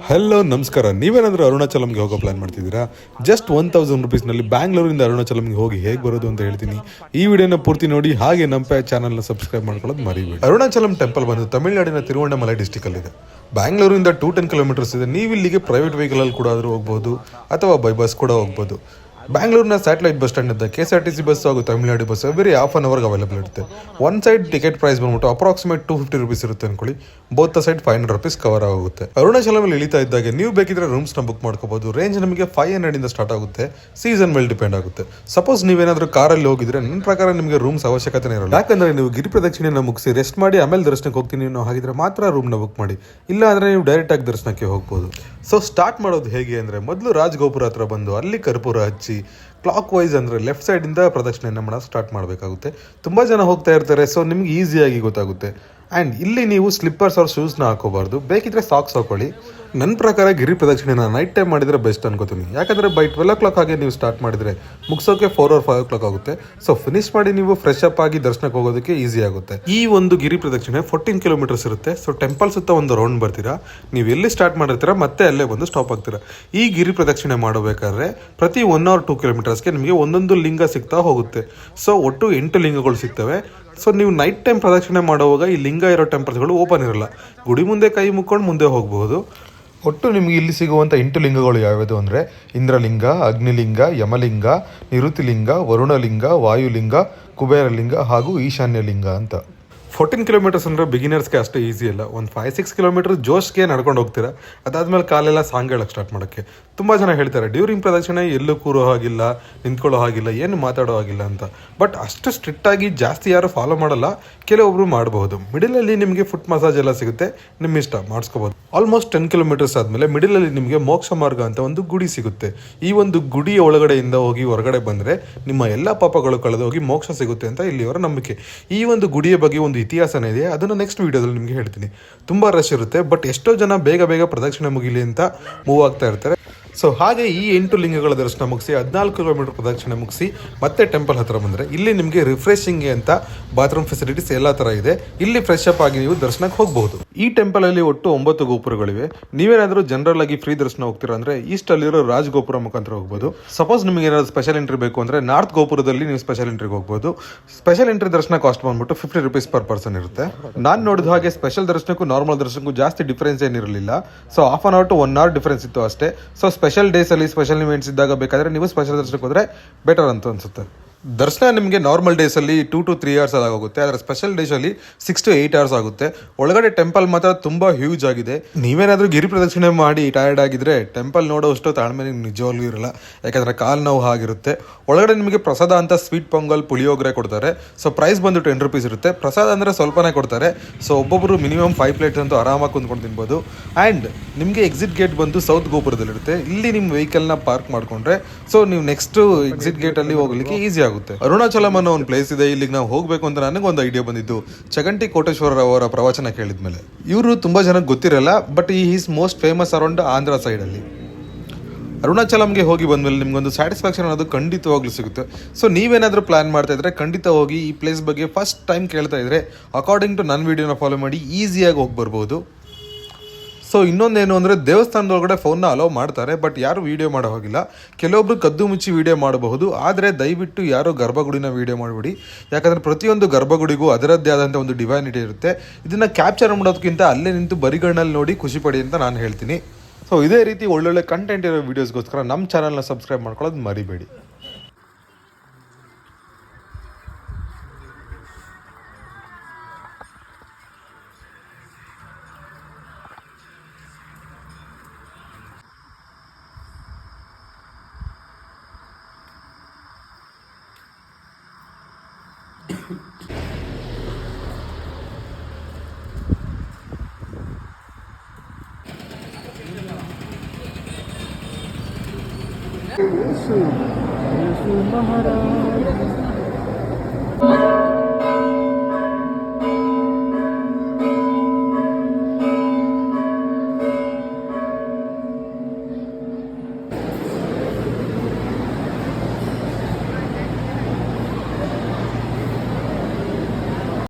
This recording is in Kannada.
ಹಲೋ ನಮಸ್ಕಾರ. ನೀವೇನಾದರೂ ಅರುಣಾಚಲಂಗೆ ಹೋಗೋ ಪ್ಲಾನ್ ಮಾಡ್ತಿದ್ದೀರಾ? ಜಸ್ಟ್ 1000 ರುಪೀಸ್ನಲ್ಲಿ ಬ್ಯಾಂಗ್ಳೂರಿಂದ ಅರುಣಾಚಲಂಗೆ ಹೋಗಿ ಹೇಗೆ ಬರೋದು ಅಂತ ಹೇಳ್ತೀನಿ. ಈ ವಿಡಿಯೋನ ಪೂರ್ತಿ ನೋಡಿ, ಹಾಗೆ ನಮ್ಮ ಚಾನಲ್ನ ಸಬ್ಸ್ಕ್ರೈಬ್ ಮಾಡ್ಕೊಳ್ಳೋದು ಮರಿಬೇಡಿ. ಅರುಣಾಚಲಂ ಟೆಂಪಲ್ ಬಂದು ತಮಿಳುನಾಡಿನ ತಿರುವಣ್ಣಾಮಲೈ ಡಿಸ್ಟಿಕಲ್ಲಿದೆ. ಬ್ಯಾಂಗ್ಳೂರಿಂದ 210 ಕಿಲೋಮೀಟರ್ಸ್ ಇದೆ. ನೀವು ಇಲ್ಲಿಗೆ ಪ್ರೈವೇಟ್ ವೆಹಿಕಲಲ್ಲಿ ಕೂಡ ಆದರೂ ಹೋಗ್ಬೋದು, ಅಥವಾ ಬೈ ಬಸ್ ಕೂಡ ಹೋಗ್ಬೋದು. ಬ್ಯಾಂಗ್ಳೂರಿನ ಸ್ಯಾಟಲೈಟ್ ಬಸ್ ಸ್ಟ್ಯಾಂಡ್ ಇದ್ದ KSRTC ಬಸ್ ಹಾಗೂ ತಮಿಳುನಾಡು ಬಸ್ ಬೇರೆ ಹಾಫ್ ಅನ್ ಅವರ್ಗೆ ಅವೈಲೇಬಲ್ ಇರುತ್ತೆ. ಒನ್ ಸೈಡ್ ಟಿಕೆಟ್ ಪ್ರೈಸ್ ಬಂದ್ಬಿಟ್ಟು ಅಪ್ರಾಕ್ಸಿಮೇಟ್ 250 ರುಪೀಸ್ ಇರುತ್ತೆ ಅನ್ಕೊಳ್ಳಿ. ಬೋತ್ ಸೈಡ್ 500 ರುಪೀಸ್ ಕವರ್ ಆಗುತ್ತೆ. ಅರುಣಾಚಲಮಲ್ಲಿ ಇಳಿತಾ ಇದ್ದಾಗ ನೀವು ಬೇಕಿದ್ರೆ ರೂಮ್ಸ್ನ ಬುಕ್ ಮಾಡ್ಕೋಬಹುದು. ರೇಂಜ್ ನಮಗೆ 500 ಇಂದ ಸ್ಟಾರ್ಟ್ ಆಗುತ್ತೆ. ಸೀಸನ್ ಮೇಲೆ ಡಿಪೆಂಡ್ ಆಗುತ್ತೆ. ಸಪೋಸ್ ನೀವೇನಾದ್ರೂ ಕಾರಲ್ಲಿ ಹೋಗಿದ್ರೆ ನನ್ನ ಪ್ರಕಾರ ನಿಮಗೆ ರೂಮ್ಸ್ ಅವಶ್ಯಕತೆ ಇರಲ್ಲ. ಯಾಕಂದ್ರೆ ನೀವು ಗಿರಿ ಪ್ರದಕ್ಷಿಣೆನ ಮುಗಿಸಿ ರೆಸ್ಟ್ ಮಾಡಿ ಆಮೇಲೆ ದರ್ಶನಕ್ಕೆ ಹೋಗ್ತೀನಿ ಅನ್ನೋ ಹಾಗಿದ್ರೆ ಮಾತ್ರ ರೂಮ್ನ ಬುಕ್ ಮಾಡಿ. ಇಲ್ಲ ಅಂದ್ರೆ ನೀವು ಡೈರೆಕ್ಟ್ ಆಗಿ ದರ್ಶನಕ್ಕೆ ಹೋಗ್ಬೋದು. ಸೊ ಸ್ಟಾರ್ಟ್ ಮಾಡೋದು ಹೇಗೆ ಅಂದ್ರೆ, ಮೊದಲು ರಾಜಗೋಪುರ ಹತ್ರ ಬಂದು ಅಲ್ಲಿ ಕರ್ಪೂರ ಹಚ್ಚಿ ಕ್ಲಾಕ್ ವೈಸ್ ಅಂದರೆ ಲೆಫ್ಟ್ ಸೈಡಿಂದ ಪ್ರದಕ್ಷಿಣೆಯನ್ನು ಮಾಡೋದು ಸ್ಟಾರ್ಟ್ ಮಾಡಬೇಕಾಗುತ್ತೆ. ತುಂಬ ಜನ ಹೋಗ್ತಾ ಇರ್ತಾರೆ, ಸೊ ನಿಮ್ಗೆ ಈಸಿಯಾಗಿ ಗೊತ್ತಾಗುತ್ತೆ. ಆ್ಯಂಡ್ ಇಲ್ಲಿ ನೀವು ಸ್ಲಿಪ್ಪರ್ಸ್ ಅವ್ರ ಶೂಸ್ನ ಹಾಕೋಬಾರ್ದು, ಬೇಕಿದ್ರೆ ಸಾಕ್ಸ್ ಹಾಕೊಳ್ಳಿ. ನನ್ನ ಪ್ರಕಾರ ಗಿರಿ ಪ್ರದಕ್ಷಿಣೆನ ನೈಟ್ ಟೈಮ್ ಮಾಡಿದರೆ ಬೆಸ್ಟ್ ಅನ್ಕೋತೀನಿ. ಯಾಕಂದರೆ ಬೈ 12 o'clock ಹಾಗೆ ನೀವು ಸ್ಟಾರ್ಟ್ ಮಾಡಿದರೆ ಮುಗಿಸೋಕೆ 4 or 5 o'clock ಆಗುತ್ತೆ. ಸೊ ಫಿನಿಶ್ ಮಾಡಿ ನೀವು ಫ್ರೆಶ್ ಅಪ್ ಆಗಿ ದರ್ಶನಕ್ಕೆ ಹೋಗೋದಕ್ಕೆ ಈಸಿ ಆಗುತ್ತೆ. ಈ ಒಂದು ಗಿರಿ ಪ್ರದಕ್ಷಿಣೆ 14 ಕಿಲೋಮೀಟರ್ಸ್ ಇರುತ್ತೆ. ಸೊ ಟೆಂಪಲ್ ಸುತ್ತ ಒಂದು ರೌಂಡ್ ಬರ್ತೀರಾ. ನೀವು ಎಲ್ಲಿ ಸ್ಟಾರ್ಟ್ ಮಾಡಿರ್ತೀರಾ ಮತ್ತೆ ಅಲ್ಲೇ ಬಂದು ಸ್ಟಾಪ್ ಆಗ್ತೀರಾ. ಈ ಗಿರಿ ಪ್ರದಕ್ಷಿಣೆ ಮಾಡಬೇಕಾದ್ರೆ ಪ್ರತಿ 1 or 2 ಕಿಲೋಮೀಟರ್ಸ್ಗೆ ನಿಮಗೆ ಒಂದೊಂದು ಲಿಂಗ ಸಿಗ್ತಾ ಹೋಗುತ್ತೆ. ಸೊ ಒಟ್ಟು 8 ಲಿಂಗಗಳು ಸಿಗ್ತವೆ. ಸೊ ನೀವು ನೈಟ್ ಟೈಮ್ ಪ್ರದಕ್ಷಿಣೆ ಮಾಡುವಾಗ ಈ ಲಿಂಗ ಇರೋ ಟೆಂಪಲ್ಸ್ಗಳು ಓಪನ್ ಇರಲ್ಲ. ಗುಡಿ ಮುಂದೆ ಕೈ ಮುಕ್ಕೊಂಡು ಮುಂದೆ ಹೋಗಬಹುದು. ಒಟ್ಟು ನಿಮಗೆ ಇಲ್ಲಿ ಸಿಗುವಂಥ 8 ಲಿಂಗಗಳು ಯಾವ್ಯಾವುದು ಅಂದರೆ ಇಂದ್ರಲಿಂಗ, ಅಗ್ನಿಲಿಂಗ, ಯಮಲಿಂಗ, ನಿರುತಿಲಿಂಗ, ವರುಣಲಿಂಗ, ವಾಯುಲಿಂಗ, ಕುಬೇರಲಿಂಗ ಹಾಗೂ ಈಶಾನ್ಯಲಿಂಗ ಅಂತ. 14 ಕಿಲೋಮೀಟರ್ಸ್ ಅಂದರೆ ಬಿಗಿನರ್ಸ್ಗೆ ಅಷ್ಟು ಈಸಿ ಅಲ್ಲ. ಒಂದು 5-6 ಕಿಲೋಮೀಟರ್ ಜೋಶ್ಗೆ ನಡ್ಕೊಂಡು ಹೋಗ್ತೀರಾ. ಅದಾದಮೇಲೆ ಕಾಲೆಲ್ಲ ಸಾಂಗ್ ಹೇಳಕ್ಕೆ ಸ್ಟಾರ್ಟ್ ಮಾಡೋಕ್ಕೆ. ತುಂಬ ಜನ ಹೇಳ್ತಾರೆ ಡ್ಯೂರಿಂಗ್ ಪ್ರದಕ್ಷಿಣೆ ಎಲ್ಲೂ ಕೂರೋ ಹಾಗಿಲ್ಲ, ನಿಂತ್ಕೊಳ್ಳೋ ಹಾಗಿಲ್ಲ, ಏನು ಮಾತಾಡೋ ಹಾಗಿಲ್ಲ ಅಂತ. ಬಟ್ ಅಷ್ಟು ಸ್ಟ್ರಿಕ್ಟಾಗಿ ಜಾಸ್ತಿ ಯಾರು ಫಾಲೋ ಮಾಡಲ್ಲ, ಕೆಲವೊಬ್ರು ಮಾಡಬಹುದು. ಮಿಡಲಲ್ಲಿ ನಿಮಗೆ ಫುಟ್ ಮಸಾಜ್ ಎಲ್ಲ ಸಿಗುತ್ತೆ, ನಿಮ್ಮ ಇಷ್ಟ ಮಾಡಿಸ್ಕೋಬೋದು. ಆಲ್ಮೋಸ್ಟ್ 10 ಕಿಲೋಮೀಟರ್ಸ್ ಆದಮೇಲೆ ಮಿಡಲಲ್ಲಿ ನಿಮಗೆ ಮೋಕ್ಷ ಮಾರ್ಗ ಅಂತ ಒಂದು ಗುಡಿ ಸಿಗುತ್ತೆ. ಈ ಒಂದು ಗುಡಿಯ ಒಳಗಡೆಯಿಂದ ಹೋಗಿ ಹೊರಗಡೆ ಬಂದರೆ ನಿಮ್ಮ ಎಲ್ಲ ಪಾಪಗಳು ಕಳೆದು ಹೋಗಿ ಮೋಕ್ಷ ಸಿಗುತ್ತೆ ಅಂತ ಇಲ್ಲಿಯವರ ನಂಬಿಕೆ. ಈ ಒಂದು ಗುಡಿಯ ಬಗ್ಗೆ ಒಂದು ಇತಿಹಾಸನೇ ಇದೆ, ಅದನ್ನು ನೆಕ್ಸ್ಟ್ ವೀಡಿಯೋದಲ್ಲಿ ನಿಮಗೆ ಹೇಳ್ತೀನಿ. ತುಂಬ ರಶ್ ಇರುತ್ತೆ, ಬಟ್ ಎಷ್ಟೋ ಜನ ಬೇಗ ಪ್ರದಕ್ಷಿಣೆ ಮುಗಿಲಿ ಅಂತ ಮೂವ್ ಆಗ್ತಾ ಇರ್ತಾರೆ. ಸೊ ಹಾಗೆ ಈ 8 ಲಿಂಗಗಳ ದರ್ಶನ ಮುಗಿಸಿ 14 ಕಿಲೋಮೀಟರ್ ಪ್ರದಕ್ಷಿಣೆ ಮುಗಿಸಿ ಮತ್ತೆ ಟೆಂಪಲ್ ಹತ್ರ ಬಂದರೆ ಇಲ್ಲಿ ನಿಮಗೆ ರಿಫ್ರೆಶಿಂಗ್ಗೆ ಅಂತ ಬಾತ್ರೂಮ್ ಫೆಸಿಲಿಟೀಸ್ ಎಲ್ಲ ಥರ ಇದೆ. ಇಲ್ಲಿ ಫ್ರೆಶ್ ಅಪ್ ಆಗಿ ನೀವು ದರ್ಶನಕ್ಕೆ ಹೋಗಬಹುದು. ಈ ಟೆಂಪಲಲ್ಲಿ ಒಟ್ಟು 9 ಗೋಪುರಗಳಿವೆ. ನೀವೇನಾದರೂ ಜನರಲ್ ಆಗಿ ಫ್ರೀ ದರ್ಶನ ಹೋಗ್ತೀರಾ ಅಂದರೆ ಈಸ್ಟಲ್ಲಿರೋ ರಾಜ್ ಗೋಪುರ ಮುಖಾಂತರ ಹೋಗ್ಬೋದು. ಸಪೋಸ್ ನಿಮಗೆ ಏನಾದರೂ ಸ್ಪೆಷಲ್ ಎಂಟ್ರಿ ಬೇಕು ಅಂದರೆ ನಾರ್ತ್ ಗೋಪುರದಲ್ಲಿ ನೀವು ಸ್ಪೆಷಲ್ ಎಂಟ್ರಿಗೆ ಹೋಗ್ಬೋದು. ಸ್ಪೆಷಲ್ ಎಂಟ್ರಿ ದರ್ಶನ ಕಾಸ್ಟ್ ಬಂದ್ಬಿಟ್ಟು 50 ರುಪೀಸ್ ಪರ್ ಪರ್ಸನ್ ಇರುತ್ತೆ. ನಾನು ನೋಡಿದ ಹಾಗೆ ಸ್ಪೆಷಲ್ ದರ್ಶನಕ್ಕೂ ನಾರ್ಮಲ್ ದರ್ಶನಕ್ಕೂ ಜಾಸ್ತಿ ಡಿಫರೆನ್ಸ್ ಏನಿರಲಿಲ್ಲ. So half an hour to 1 hour difference ಇತ್ತು ಅಷ್ಟೇ. ಸೊ ಸ್ಪೆಷಲ್ ಡೇಸಲ್ಲಿ ಸ್ಪೆಷಲ್ ಇವೆಂಟ್ಸ್ ಇದ್ದಾಗ ಬೇಕಾದರೆ ನೀವು ಸ್ಪೆಷಲ್ ದರ್ಶನಕ್ಕೆ ಹೋದರೆ ಬೆಟರ್ ಅಂತ ಅನಿಸುತ್ತೆ. ದರ್ಶನ ನಿಮಗೆ ನಾರ್ಮಲ್ ಡೇಸಲ್ಲಿ 2 to 3 hours ಆಗುತ್ತೆ. ಆದರೆ ಸ್ಪೆಷಲ್ ಡೇಸಲ್ಲಿ 6 to 8 hours ಆಗುತ್ತೆ. ಒಳಗಡೆ ಟೆಂಪಲ್ ಮಾತ್ರ ತುಂಬ ಹ್ಯೂಜ್ ಆಗಿದೆ. ನೀವೇನಾದರೂ ಗಿರಿ ಪ್ರದಕ್ಷಿಣೆ ಮಾಡಿ ಟಯರ್ಡ್ ಆಗಿದ್ರೆ ಟೆಂಪಲ್ ನೋಡೋಷ್ಟು ತಾಳ್ಮೆ ನಿಮ್ಗೆ ನಿಜವಾಗ್ಲೂ ಇರಲ್ಲ, ಯಾಕಂದರೆ ಕಾಲು ನೋವು ಆಗಿರುತ್ತೆ. ಒಳಗಡೆ ನಿಮಗೆ ಪ್ರಸಾದ ಅಂತ ಸ್ವೀಟ್ ಪೊಂಗಲ್, ಪುಳಿಯೋಗರೆ ಕೊಡ್ತಾರೆ. ಸೊ ಪ್ರೈಸ್ ಬಂದು 10 ರುಪೀಸ್ ಇರುತ್ತೆ. ಪ್ರಸಾದ ಅಂದರೆ ಸ್ವಲ್ಪನೇ ಕೊಡ್ತಾರೆ. ಸೊ ಒಬ್ಬೊಬ್ಬರು ಮಿನಿಮಮ್ 5 ಪ್ಲೇಟ್ಸ್ ಅಂತೂ ಆರಾಮಾಗಿ ಕುಂತ್ಕೊಂಡು ತಿನ್ಬೋದು. ಆ್ಯಂಡ್ ನಿಮಗೆ ಎಕ್ಸಿಟ್ ಗೇಟ್ ಬಂದು ಸೌತ್ ಗೋಪುರದಲ್ಲಿರುತ್ತೆ. ಇಲ್ಲಿ ನಿಮ್ಮ ವೆಹಿಕಲ್ನ ಪಾರ್ಕ್ ಮಾಡಿಕೊಂಡ್ರೆ ಸೊ ನೀವು ನೆಕ್ಸ್ಟ್ ಎಕ್ಸಿಟ್ ಗೇಟಲ್ಲಿ ಹೋಗಲಿಕ್ಕೆ ಈಸಿ ಆಗುತ್ತೆ. ಅರುಣಾಚಲಂ ಅನ್ನೋ ಒಂದು ಪ್ಲೇಸ್ ಇದೆ. ಇಲ್ಲಿಗೆ ನಾವು ಹೋಗಬೇಕು ಅಂತ ನನಗೊಂದು ಐಡಿಯಾ ಬಂದಿದ್ದು ಚಗಂಟಿ ಕೋಟೇಶ್ವರ ಅವರ ಪ್ರವಚನ ಕೇಳಿದ್ಮೇಲೆ. ಇವರು ತುಂಬ ಜನಕ್ಕೆ ಗೊತ್ತಿರಲ್ಲ, ಬಟ್ ಈ is most famous around Andhra ಸೈಡಲ್ಲಿ. ಅರುಣಾಚಲಂಗೆ ಹೋಗಿ ಬಂದಮೇಲೆ ನಿಮ್ಗೊಂದು ಸ್ಯಾಟಿಸ್ಫ್ಯಾಕ್ಷನ್ ಅನ್ನೋದು ಖಂಡಿತವಾಗ್ಲೂ ಸಿಗುತ್ತೆ. ಸೊ ನೀವೇನಾದರೂ ಪ್ಲಾನ್ ಮಾಡ್ತಾ ಇದ್ರೆ ಖಂಡಿತ ಹೋಗಿ ಈ ಪ್ಲೇಸ್ ಬಗ್ಗೆ ಫಸ್ಟ್ ಟೈಮ್ ಕೇಳ್ತಾ ಇದ್ರೆ ಅಕಾರ್ಡಿಂಗ್ ಟು ನನ್ನ ವೀಡಿಯೋನ ಫಾಲೋ ಮಾಡಿ ಈಸಿಯಾಗಿ ಹೋಗಿ ಬರ್ಬೋದು. ಸೊ ಇನ್ನೊಂದೇನು ಅಂದರೆ ದೇವಸ್ಥಾನದೊಳಗಡೆ ಫೋನ್ನ ಅಲೋ ಮಾಡ್ತಾರೆ, ಬಟ್ ಯಾರು ವೀಡಿಯೋ ಮಾಡೋ ಹೋಗಿಲ್ಲ. ಕೆಲವೊಬ್ರು ಕದ್ದು ಮುಚ್ಚಿ ವೀಡಿಯೋ ಮಾಡಬಹುದು, ಆದರೆ ದಯವಿಟ್ಟು ಯಾರು ಗರ್ಭಗುಡಿನ ವೀಡಿಯೋ ಮಾಡಬೇಡಿ. ಯಾಕಂದರೆ ಪ್ರತಿಯೊಂದು ಗರ್ಭಗುಡಿಗೂ ಅದರದ್ದೇ ಆದಂಥ ಒಂದು ಡಿವೈನಿಟಿ ಇರುತ್ತೆ. ಇದನ್ನು ಕ್ಯಾಪ್ಚರ್ ಮಾಡೋದಕ್ಕಿಂತ ಅಲ್ಲೇ ನಿಂತು ಬರಿಗಣ್ಣಲ್ಲಿ ನೋಡಿ ಖುಷಿ ಪಡಿ ಅಂತ ನಾನು ಹೇಳ್ತೀನಿ. ಸೊ ಇದೇ ರೀತಿ ಒಳ್ಳೊಳ್ಳೆ ಕಂಟೆಂಟ್ ಇರೋ ವೀಡಿಯೋಸ್ಗೋಸ್ಕರ ನಮ್ಮ ಚಾನಲ್ನ ಸಬ್ಸ್ಕ್ರೈಬ್ ಮಾಡ್ಕೊಳ್ಳೋದು ಮರಿಬೇಡಿ. ಯೇಸು ಮಹಾರಾಜ